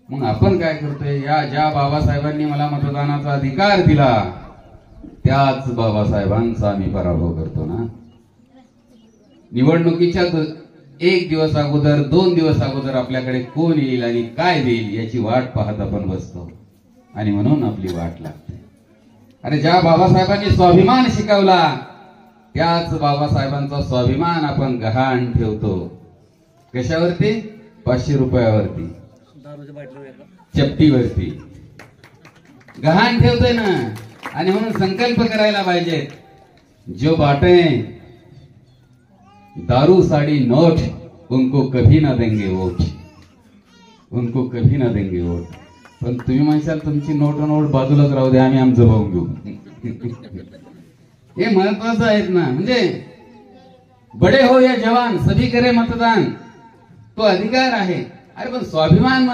मग आपण काय करतोय, या ज्या बाबासाहेबांनी मला मतदानाचा अधिकार दिला त्याच बाबासाहेबांचा आम्ही पराभव करतो ना. निवडणुकीच्या एक दिवस अगोदर 2 दिवस अगोदर आपल्याकडे कोण येईल आणि काय देईल याची वाट पाहत आपण बसतो आणि म्हणून आपली वाट लागते. अरे ज्या बाबासाहेबांनी स्वाभिमान शिकवला त्याच बाबासाहेबांचा स्वाभिमान आपण गहाण ठेवतो. कशावरती? 500 रुपयावरती, चपटीवरती गहाण ठेवतोय ना. आणि म्हणून संकल्प करायला पाहिजे, जो बाटे दारू साड़ी नोट उनको कभी ना देंगे वोट, उनको कभी ना देंगे वोट. पण तुम्ही म्हणशाल तुमची नोट बाजूलाच राहू दे, आम्ही आमचं भाऊ घेऊ. हे महत्वाचं आहेत ना. म्हणजे बडे हो या जवान सभी करे मतदान, तो अधिकार आहे. अरे पण स्वाभिमान